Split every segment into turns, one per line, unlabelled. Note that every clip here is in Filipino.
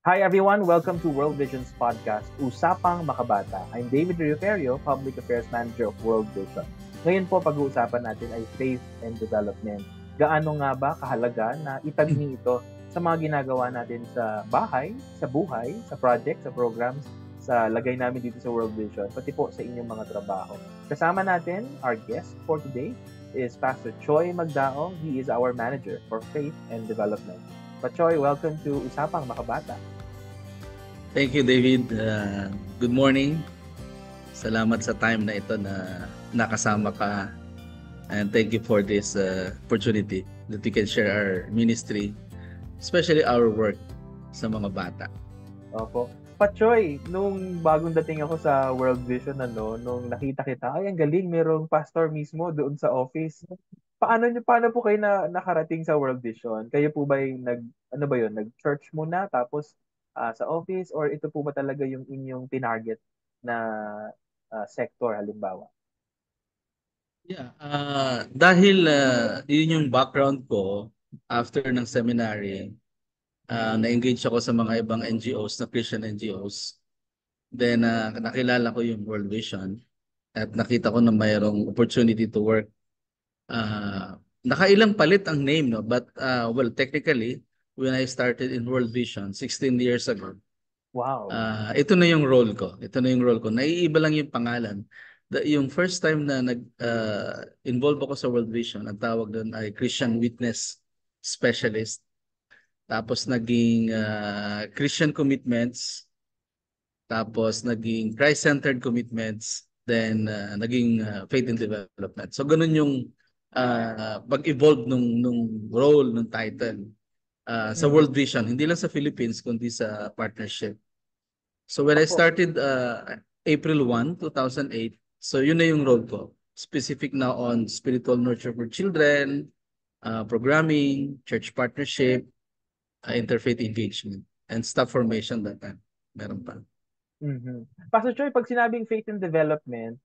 Hi everyone, welcome to World Vision's podcast, Usapang Makabata. I'm David Rioferio, Public Affairs Manager of World Vision. Ngayon po pag-uusapan natin ay faith and development. Gaano nga ba kahalaga na itagni ito sa mga ginagawa natin sa bahay, sa buhay, sa project, sa programs, sa lagay namin dito sa World Vision, pati po sa inyong mga trabaho. Kasama natin, our guest for today is Pastor Choi Magdaong. He is our manager for faith and development. Pachoy, welcome to Usapang Makabata.
Thank you, David. Good morning. Salamat sa time na ito na nakasama ka. And thank you for this opportunity that we can share our ministry, especially our work sa mga bata.
Opo. Pachoy, nung bagong dating ako sa World Vision, nung nakita kita, ay ang galing, merong pastor mismo doon sa office. Paano po kayo nakarating sa World Vision? Kayo po ba ano ba yun, nag-church muna tapos sa office, or ito po ba talaga yung inyong tinarget na sector halimbawa?
Yeah, dahil yun yung background ko after ng seminary, na-engage ako sa mga ibang NGOs, na Christian NGOs. Then nakilala ko yung World Vision at nakita ko na mayroong opportunity to work. Nakailang palit ang name, no? But well, technically, when I started in World Vision 16 years ago,
Wow.
ito na yung role ko. Ito na yung role ko. Naiiba lang yung pangalan. Yung first time na nag-involve ako sa World Vision, ang tawag doon ay Christian Witness Specialist. Tapos naging Christian Commitments. Tapos naging Christ-centered Commitments. Then naging Faith and Development. So ganun yung pag-evolve nung role, nung title sa
Mhm.
World Vision. Hindi lang sa Philippines, kundi sa partnership. So when I
Opo.
started April 1, 2008, so yun na yung role ko. Specific na on spiritual nurture for children, programming, church partnership, interfaith engagement, and staff formation that time. Meron pa.
Mhm. Pastor Choi, pag sinabing faith and development,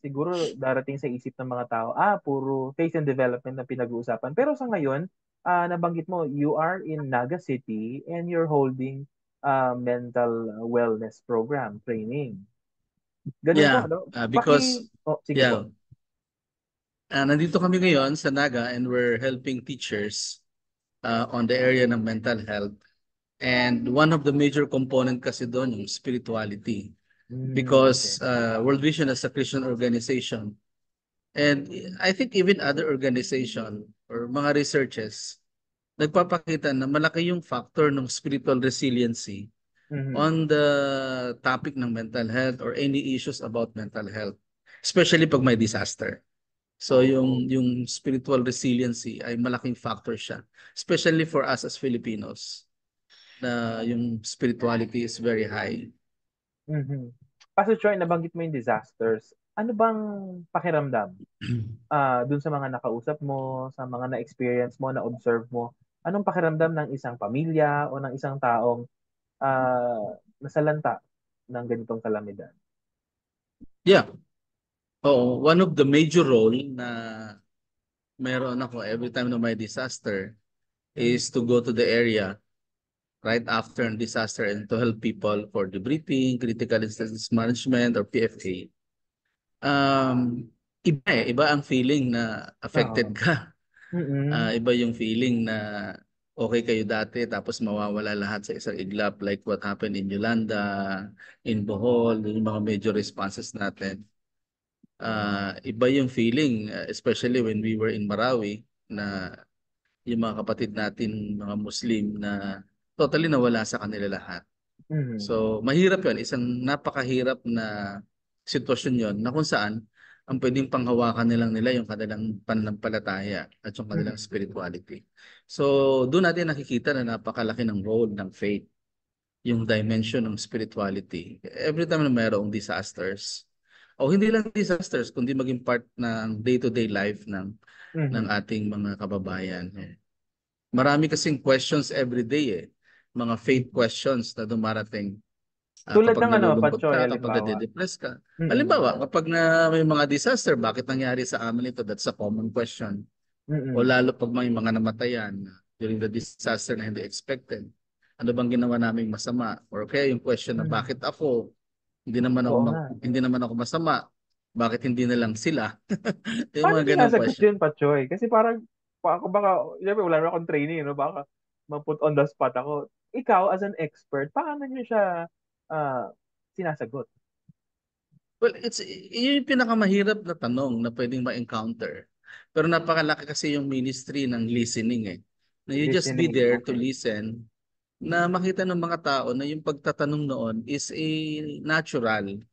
siguro darating sa isip ng mga tao, puro faith and development na pinag-uusapan. Pero sa ngayon, nabanggit mo, you are in Naga City and you're holding mental wellness program training. Ganun po,
Yeah,
ano?
because
Sige
yeah,
po.
nandito kami ngayon sa Naga and we're helping teachers on the area ng mental health. And one of the major component kasi doon yung spirituality.
Okay.
Because World Vision is a Christian organization. And I think even other organization or mga researches, nagpapakita na malaki yung factor ng spiritual resiliency
Mhm.
on the topic ng mental health or any issues about mental health. Especially pag may disaster. So
Oh.
yung spiritual resiliency ay malaking factor siya. Especially for us as Filipinos na yung spirituality is very high.
Mhm. Pastor Choi, nabanggit mo yung disasters. Ano bang pakiramdam dun sa mga nakausap mo, sa mga na-experience mo, na-observe mo, anong pakiramdam ng isang pamilya o ng isang taong nasalanta ng ganitong kalamidad?
Yeah. Oh, one of the major role na meron ako every time na may disaster is to go to the area right after a disaster and to help people for debriefing, critical incident management or PFA. Iba ang feeling na
Oo.
affected ka.
Mm.
Iba yung feeling na okay kayo dati tapos mawawala lahat sa isang iglap like what happened in Yolanda, in Bohol, yung mga major responses natin. Iba yung feeling, especially when we were in Marawi, na yung mga kapatid natin, mga Muslim, na totally nawala sa kanila lahat.
Mhm.
So, mahirap yun. Isang napakahirap na sitwasyon yon na kung saan ang pwedeng panghawakan nilang nila yung kanilang pananampalataya at yung kanilang
Mhm.
spirituality. So, doon natin nakikita na napakalaki ng role ng faith, yung dimension ng spirituality. Every time na mayroong disasters, o hindi lang disasters, kundi maging part ng day-to-day life ng
Mhm.
ating mga kababayan. Marami kasing questions every day eh. Mga faith
Mhm.
questions na dumarating
Tulad
kapag
ng
nalulungkot
Patchoy,
ka, kapag
halimbawa.
nade-depress ka.
Mm.
Halimbawa, kapag na may mga disaster, bakit nangyari sa amin ito? That's a common question. O
Mm.
lalo pag may mga namatayan during the disaster na hindi expected. Ano bang ginawa naming masama? Or kaya yung question na bakit ako?
Oo nga.
Hindi naman ako masama. Bakit hindi na lang sila? Yung
Paano
mga ganong
sinasagot
question.
yun, Pachoy? Kasi parang, ako baka, siyempre wala na akong training, no? Baka ma-put on the spot ako. Ikaw, as an expert, paano nyo siya ah, sinasagot?
Well, yun yung pinakamahirap na tanong na pwedeng ma-encounter. Pero napakalaki kasi yung ministry ng listening eh. Na you just be
Listening,
there to
okay.
listen, na makita ng mga tao na yung pagtatanong noon is a natural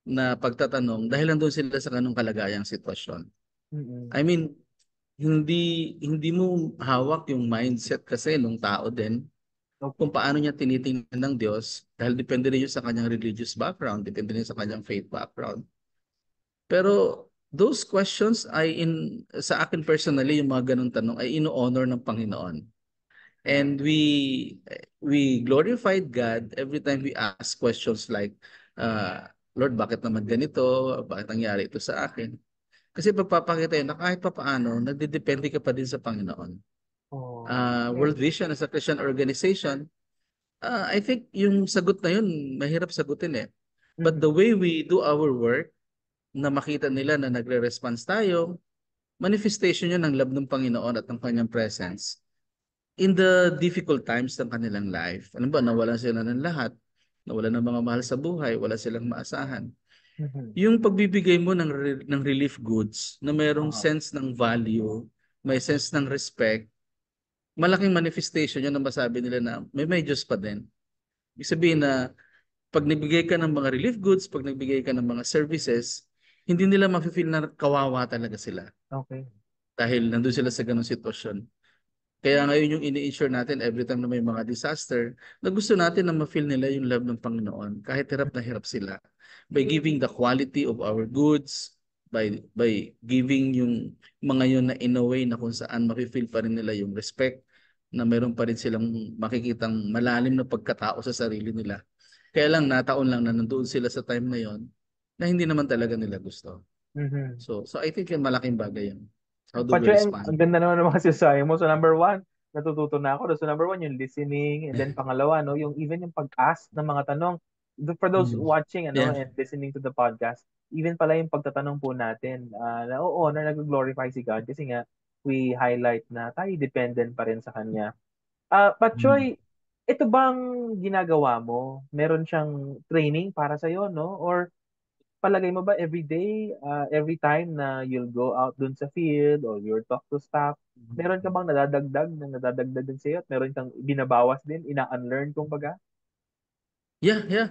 na pagtatanong dahil nandun sila sa ganung kalagayang sitwasyon.
Mm-mm.
I mean, hindi mo hawak yung mindset kasi ng tao din kung
Okay.
paano niya tinitingnan ng Diyos dahil depende rin yun sa kanyang religious background, depende rin sa kanyang faith background. Pero those questions ay sa akin personally, yung mga ganong tanong ay ino-honor ng Panginoon. And we glorified God every time we ask questions like, Lord, bakit naman ganito? Bakit nangyari ito sa akin? Kasi pagpapakita yun na kahit pa paano, nagdidepende ka pa din sa Panginoon.
Oh, okay.
World Vision as a Christian organization, I think yung sagot na yun, mahirap sagutin eh. But the
Mhm.
way we do our work, na makita nila na nagre-response tayo, manifestation yun ng love ng Panginoon at ng kanyang presence in the difficult times ng kanilang life. Ano ba, nawalan sila ng lahat, nawalan ng mga mahal sa buhay, wala silang maasahan.
Mhm.
Yung pagbibigay mo ng relief goods na mayroong
Ah,
sense ng value, may sense ng respect, malaking manifestation yun na masabi nila na may Diyos pa din. Ibig sabihin na pag nagbigay ka ng mga relief goods, pag nagbigay ka ng mga services, hindi nila mafe-feel na kawawa talaga sila
okay.
dahil nandun sila sa ganung sitwasyon. Kaya ngayon yung ini-ensure natin every time na may mga disaster, na gusto natin na ma-feel nila yung love ng Panginoon kahit hirap na hirap sila. By giving the quality of our goods, by giving yung mga yun na in a way na kung saan mafe-feel pa rin nila yung respect, na meron pa rin silang makikitang malalim na pagkatao sa sarili nila. Kaya lang nataon lang na nandoon sila sa time na yon na hindi naman talaga nila gusto.
Mhm.
So I think yung malaking bagay yun. How do we
Pacho, ang
respond?
ganda naman ng mga sinasabi mo. So number one, natututo na ako. So number one, yung listening. And then pangalawa, no, yung even yung pag-ask ng mga tanong. For those
Mm.
watching
Yeah.
and listening to the podcast, even pala yung pagtatanong po natin, na oo, na nag-glorify si God kasi nga, we highlight na tayo dependent pa rin sa Kanya.
Mm.
Pachoy, ito bang ginagawa mo? Meron siyang training para sa'yo, no? Or palagay mo ba every day, every time na you'll go out dun sa field or you'll talk to staff, meron ka bang nadadagdag din sa'yo at meron kang binabawas din, ina-unlearn kumbaga?
Yeah, yeah.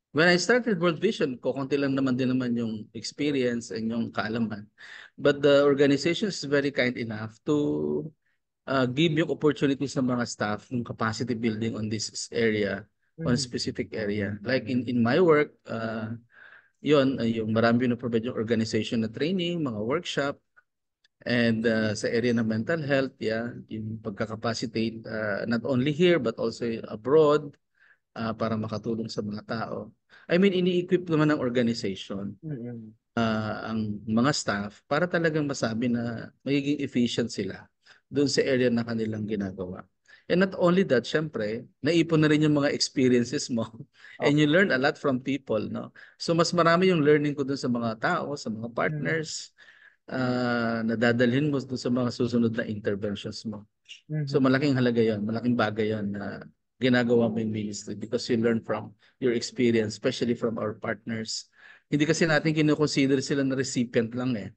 When I started World Vision, kukunti lang naman din naman yung experience and yung kaalaman. But the organization is very kind enough to give yung opportunity sa mga staff ng capacity building on this area, on a
Mhm.
specific area. Like in my work, yun, yung marami na provide yung organization na training, mga workshop, and sa area ng mental health, yeah, yung pagkakapacitate, not only here but also abroad, para makatulong sa mga tao. I mean, ini-equip naman ng organization
Mm-mm.
ang mga staff para talagang masabi na magiging efficient sila doon sa area na kanilang ginagawa. And not only that, syempre, naipon na rin yung mga experiences mo and you
Okay.
learn a lot from people, no? So mas marami yung learning ko doon sa mga tao, sa mga
Mm.
partners, na dadalhin mo doon sa mga susunod na interventions mo. So
Mhm.
malaking halaga yon, malaking bagay yon na ginagawa mo yung ministry because you learn from your experience, especially from our partners. Hindi kasi natin kinoconsider sila na recipient lang eh,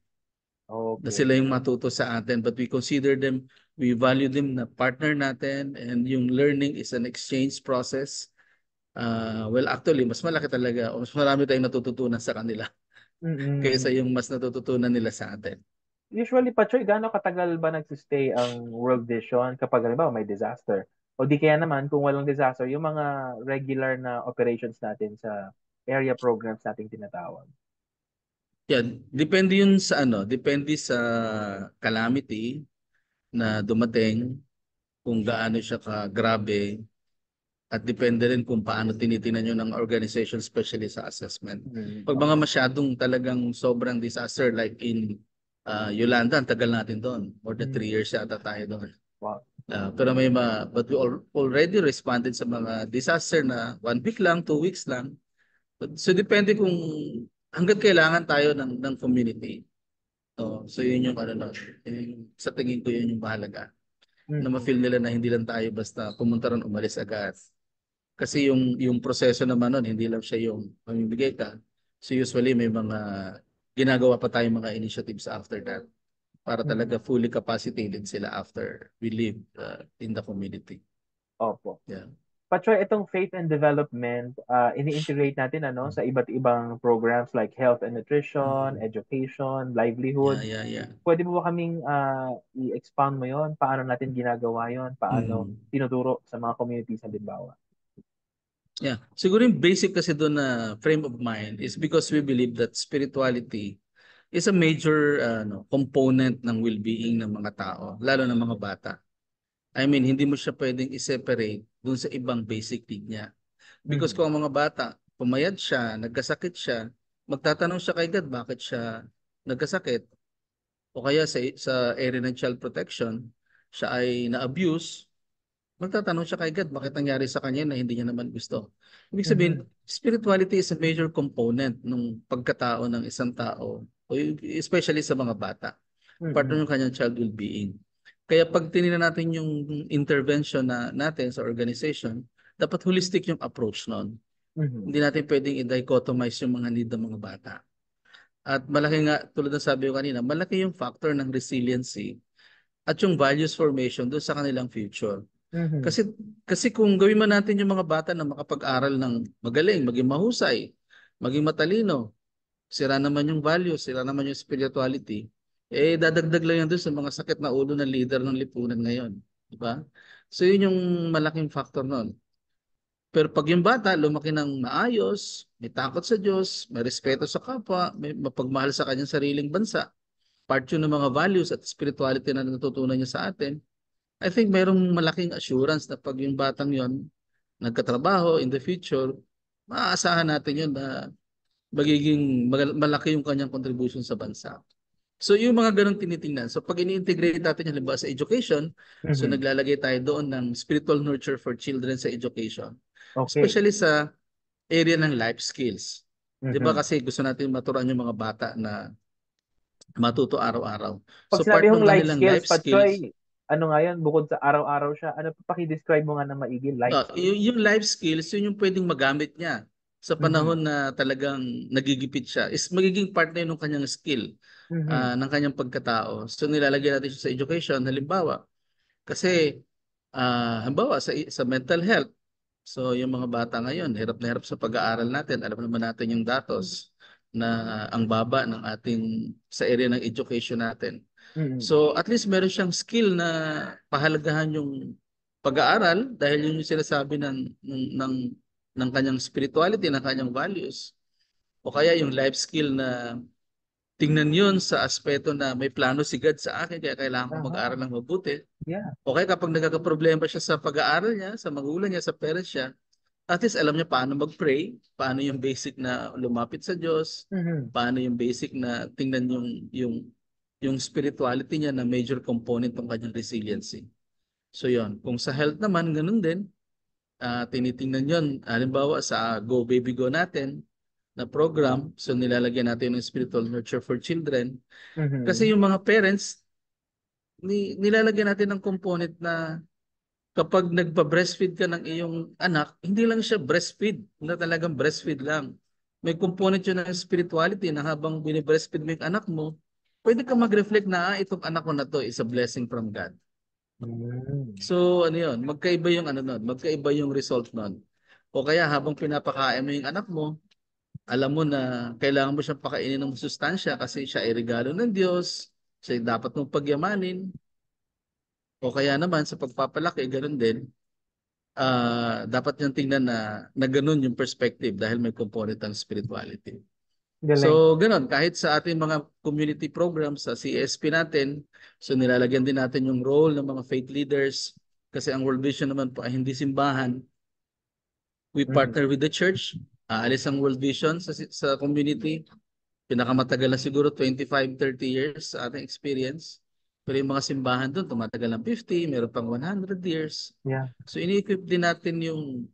na
Okay.
sila yung matuto sa atin, but we consider them, we value them na partner natin, and yung learning is an exchange process. Well, actually, mas malaki talaga, o mas marami tayong natututunan sa kanila kaysa
Mm-mm.
yung mas natututunan nila sa atin.
Usually, Pachoy, gaano katagal ba nagsistay ang World Vision kapag halimbawa may disaster? O di kaya naman, kung walang disaster, yung mga regular na operations natin sa area programs nating tinatawag.
Yan, depende yun sa ano, depende sa calamity na dumating, kung gaano siya ka-grabe, at depende rin kung paano tinitingnan nyo ng organization, especially sa assessment.
Mm,
Pag mga
okay.
masyadong talagang sobrang disaster like in Yolanda, ang tagal natin doon. More than 3
Mm,
years yata tayo doon.
wow.
Pero but we already responded sa mga disaster na 1 week lang, 2 weeks lang. So depende kung hangga't kailangan tayo ng community. So yun yung ano, no, sa tingin ko yun yung mahalaga. Na
Mhm.
ma-feel nila na hindi lang tayo basta pumunta ron umalis agad. Kasi yung proseso naman nun, hindi lang siya yung mamimigay ka. So usually may mga ginagawa pa tayong mga initiatives after that para
Mhm.
talaga fully capacitated sila after we live in the community.
Opo.
Yeah.
Pachoy, itong faith and development, ini-integrate natin sa iba't ibang programs like health and nutrition,
Mm.
education,
Yeah,
livelihood.
yeah, yeah.
Pwede mo ba kaming i-expound mo yon? Paano natin ginagawa yon? Paano
Mm.
tinuturo sa mga communities halimbawa?
Yeah. Siguro yung basic kasi doon na frame of mind is because we believe that spirituality is a major component ng well-being ng mga tao, lalo ng mga bata. I mean, hindi mo siya pwedeng i-separate dun sa ibang basic need niya. Because
Mhm.
kung ang mga bata, pumayat siya, nagkasakit siya, magtatanong siya kay God bakit siya nagkasakit. O kaya sa area ng child protection, siya ay na-abuse, magtatanong siya kay God bakit nangyari sa kanya na hindi niya naman gusto. Ibig sabihin,
Mhm.
spirituality is a major component ng pagkatao ng isang tao, especially sa mga bata. Part
Mhm.
ng kanyang child well-being. Kaya pag tinignan natin yung intervention natin sa organization, dapat holistic yung approach nun.
Mhm.
Hindi natin pwedeng i-dichotomize yung mga need ng mga bata. At malaki nga, tulad ng sabi ko kanina, malaki yung factor ng resiliency at yung values formation doon sa kanilang future.
Mhm.
Kasi kasi kung gawin man natin yung mga bata na makapag-aral ng magaling, maging mahusay, maging matalino, sira naman yung values, sira naman yung spirituality, dadagdag lang yan doon sa mga sakit na ulo ng leader ng lipunan ngayon. Di ba? So yun yung malaking factor nun. Pero pag yung bata lumaki ng maayos, may takot sa Diyos, may respeto sa kapwa, may mapagmahal sa kanyang sariling bansa, part yun ng mga values at spirituality na natutunan niya sa atin, I think mayroong malaking assurance na pag yung batang yon nagkatrabaho in the future, maaasahan natin yun na magiging malaki yung kanyang contribution sa bansa. So yung mga ganong tinitingnan. So pag ini-integrate natin yung halimbawa sa education, so
Mhm.
naglalagay tayo doon ng spiritual nurture for children sa education.
Okay.
Especially sa area ng life skills. 'Di ba
Mhm.
kasi gusto natin maturuan yung mga bata na matuto araw-araw.
Pag
So
sinabi
part ng
mong life
kanilang
skills,
life skills,
Patchoy, ano nga yan, bukod sa araw-araw siya, ano pa paki-describe mo nga na maigi, life skills?
yung life skills, yun yung pwedeng magamit niya sa
Mhm.
panahon na talagang nagigipit siya. Is magiging part na yun ng kanyang skill,
Mhm.
ng kanyang pagkatao. So nilalagay natin siya sa education, halimbawa. Kasi, halimbawa sa mental health, so yung mga bata ngayon, hirap na hirap sa pag-aaral natin. Alam naman natin yung datos na ang baba ng ating sa area ng education natin.
Mhm.
So at least meron siyang skill na pahalagahan yung pag-aaral dahil yun yung sinasabi ng kanyang spirituality, ng kanyang values. O kaya yung life skill na tingnan yun sa aspeto na may plano si God sa akin kaya kailangan ko mag-aaral
Aha.
ng mabuti.
Yeah.
O kaya kapag nagkakaproblema siya sa pag-aaral niya, sa magulang niya, sa parents niya, at least alam niya paano mag-pray, paano yung basic na lumapit sa Diyos,
Mhm.
paano yung basic na tingnan yung spirituality niya na major component ng kanyang resiliency. So yon, kung sa health naman, ganun din, tinitingnan yon. Halimbawa sa Go Baby Go natin na program, so nilalagyan natin ng spiritual nurture for children. Kasi
Mhm.
yung mga parents, nilalagyan natin ng component na kapag nagpa-breastfeed ka ng iyong anak, hindi lang siya breastfeed, na talagang breastfeed lang. May component yun ng spirituality na habang binibreastfeed mo yung anak mo, pwede ka mag-reflect na itong anak ko na to is a blessing from God.
Mhm.
So ano yun, magkaiba yung ano nun, magkaiba yung result nun. O kaya habang pinapakain mo yung anak mo, alam mo na kailangan mo siyang pakainin ng sustansya kasi siya ay regalo ng Diyos, siya ay dapat mong pagyamanin. O kaya naman sa pagpapalaki, ganun din, dapat niyang tingnan na ganun yung perspective dahil may component ng spirituality.
Galing.
So, ganun, kahit sa ating mga community programs sa CSP natin, so nilalagyan din natin yung role ng mga faith leaders kasi ang World Vision naman po ay hindi simbahan. We
Mhm.
partner with the church. Aalis ang World Vision sa community. Pinakamatagal na siguro 25-30 years sa ating experience. Pero yung mga simbahan doon, tumatagal ng 50, meron pang 100 years.
Yeah.
So ini-equip din natin yung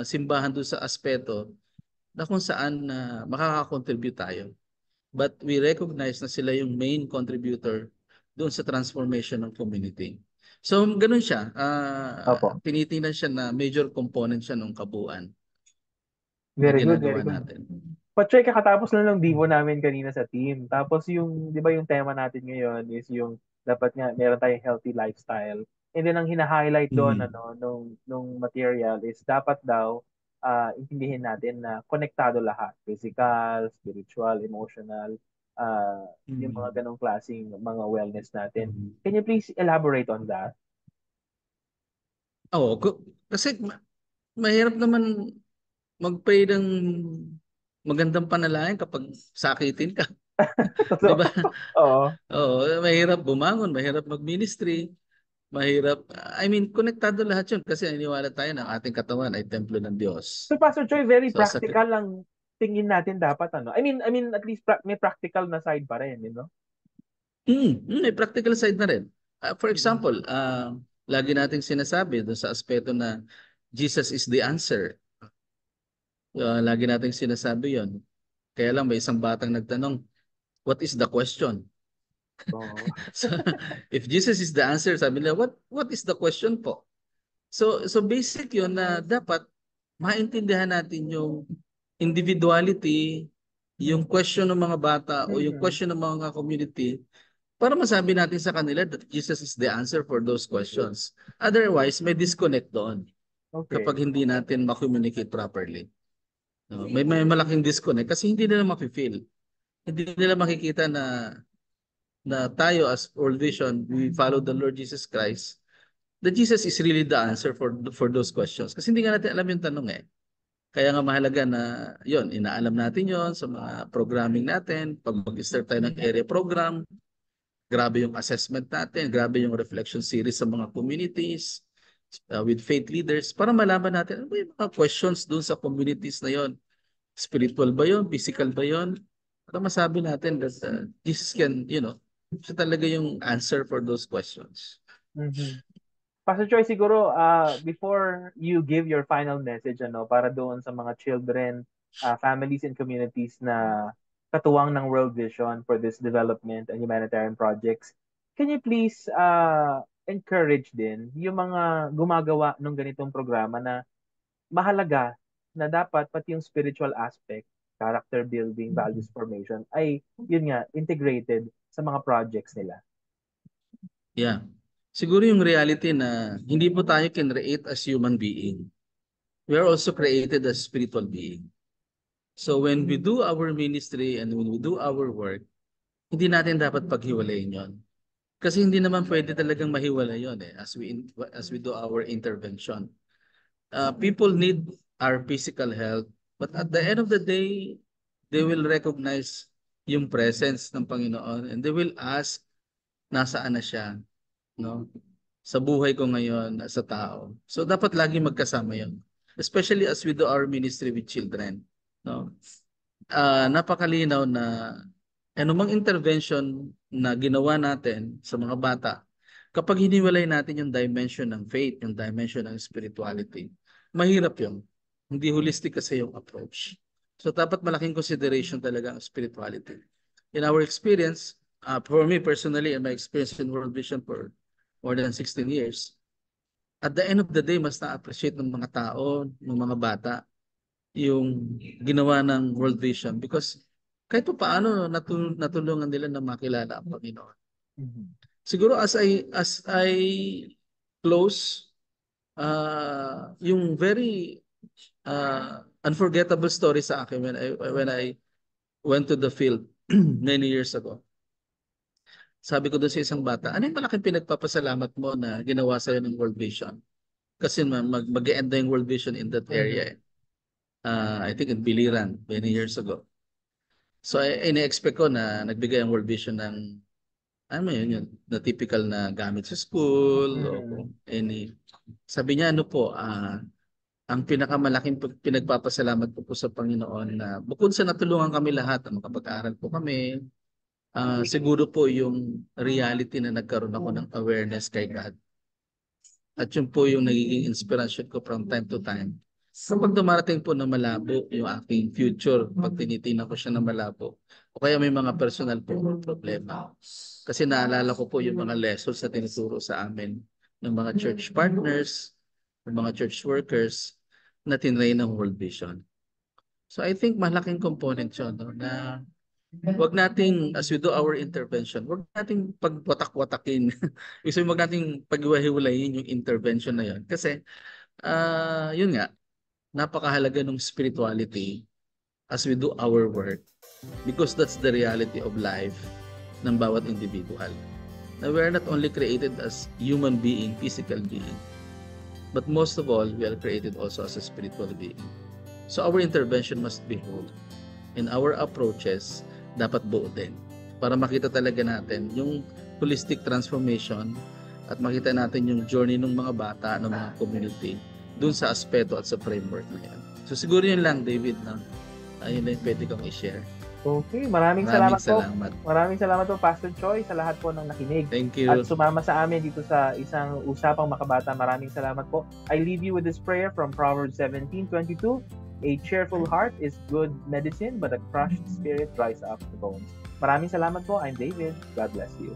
simbahan doon sa aspeto na kung saan makaka-contribute tayo. But we recognize na sila yung main contributor doon sa transformation ng community. So ganun siya.
Opo.
Tinitingnan siya na major component siya ng kabuuan na
Very good, very
ginagawa
good.
natin.
Pachoy, kakatapos lang ng Vivo namin kanina sa team. Tapos yung, di ba yung tema natin ngayon is yung dapat nga meron tayong healthy lifestyle. And then ang hina-highlight doon
Mhm.
ano nung material is dapat daw intindihin natin na konektado lahat, physical, spiritual, emotional, yung mga
Mhm.
ganong klaseng mga wellness natin.
Mhm.
Can you please elaborate on that?
Oo, kasi mahirap naman mag-pray ng magandang panalangin kapag sakitin ka, 'di
Totoo.
ba?
Oo.
Oo, mahirap bumangon, mahirap mag-ministry, mahirap. I mean, konektado lahat 'yun kasi naniniwala tayo na ang ating katawan ay templo ng Diyos.
So Pastor Choi, very
So
practical lang tingin natin dapat ano. I mean at least may practical na side pa rin, you know?
may practical side na rin. For
Mm-mm.
example, lagi nating sinasabi doon sa aspeto na Jesus is the answer. Lagi nating sinasabi 'yon. Kaya lang may isang batang nagtanong, what is the question?
Oo.
So, if Jesus is the answer, sabi nila, what is the question po? So basic 'yun na dapat maintindihan natin yung individuality, yung question ng mga bata o yung
Mm-mm.
question ng mga community para masabi natin sa kanila that Jesus is the answer for those questions. Otherwise, may disconnect doon
Okay.
kapag hindi natin ma-communicate properly. No? May malaking disconnect kasi hindi nila ma-feel. Hindi nila makikita na tayo as World Vision, we follow the Lord Jesus Christ, that Jesus is really the answer for those questions. Kasi hindi nga natin alam yung tanong eh. Kaya nga mahalaga na yon, inaalam natin yon sa mga programming natin. Pag mag-start tayo ng area program, grabe yung assessment natin, grabe yung reflection series sa mga communities, with faith leaders, para malaman natin ano ba yung mga questions dun sa communities na yon. Spiritual ba yon? Physical ba yon? Para masabi natin that Jesus can, siya talaga yung answer for those questions.
Mhm. Pastor Choi, siguro before you give your final message ano para doon sa mga children, families and communities na katuwang ng World Vision for this development and humanitarian projects, can you please encourage din yung mga gumagawa ng ganitong programa na mahalaga na dapat pati yung spiritual aspect, character building, values formation ay yun nga integrated sa mga projects nila.
Yeah. Siguro yung reality na hindi po tayo kinreate as human being. We are also created as spiritual being. So when we do our ministry and when we do our work, hindi natin dapat paghiwalayin yon. Kasi hindi naman pwede talagang mahiwalay yon eh, as we do our intervention. People need our physical health, but at the end of the day, they will recognize yung presence ng Panginoon and they will ask, nasaan na siya, no? Sa buhay ko ngayon, sa tao. So dapat lagi magkasama yon. Especially as we do our ministry with children, no? Napakalinaw na anumang intervention na ginawa natin sa mga bata, kapag hiniwalay natin yung dimension ng faith, yung dimension ng spirituality, mahirap yun. Hindi holistic kasi yung approach. So dapat malaking consideration talaga ang spirituality. In our experience, for me personally, and my experience in World Vision for more than 16 years, at the end of the day, mas na-appreciate ng mga tao, ng mga bata, yung ginawa ng World Vision because kahit pa paano natulungan nila na makilala ang Panginoon.
Mhm.
Siguro as I close, yung very unforgettable story sa akin when I went to the field many years ago. Sabi ko doon sa isang bata, ano yung malaking pinagpapasalamat mo na ginawa sa'yo ng World Vision? Kasi mag-end na yung World Vision in that
Mhm.
area. I think in Biliran, many years ago. So, ina-expect ko na nagbigay ang World Vision ng, ano mo yun, na typical na gamit sa school o
Mhm.
any. Sabi niya, ano po, ang pinakamalaking pinagpapasalamat ko po sa Panginoon na bukod sa natulungan kami lahat, makapag-aaral po kami, Siguro po yung reality na nagkaroon ako ng awareness kay God. At yun po yung nagiging inspiration ko from time to time. Kapag dumarating po na malabo yung aking future, pag tinitingnan ko siya na malabo, o kaya may mga personal po problema. Kasi naalala ko po yung mga lessons na tinuturo sa amin ng mga church partners, ng mga church workers na tinray ng World Vision. So I think malaking component yun, no, na wag nating, as we do our intervention, wag nating pagwatak-watakin. Kasi wag nating paghiwa-hiwalayin yung intervention na yun. Kasi, yun nga, napakahalaga ng spirituality as we do our work because that's the reality of life ng bawat individual. Na we are not only created as human being, physical being, but most of all, we are created also as a spiritual being. So our intervention must be whole. In our approaches, dapat buo din. Para makita talaga natin yung holistic transformation at makita natin yung journey ng mga bata, ng mga community, dun sa aspeto at sa framework na yan. So siguro yun lang, David, na ayun lang yung pwede kong i-share.
Okay, maraming salamat po. Maraming salamat po, Pastor Choi, sa lahat po ng nakinig.
Thank you.
At sumama sa amin dito sa isang usapang makabata. Maraming salamat po. I leave you with this prayer from Proverbs 17:22. A cheerful heart is good medicine, but a crushed spirit dries up the bones. Maraming salamat po. I'm David. God bless you.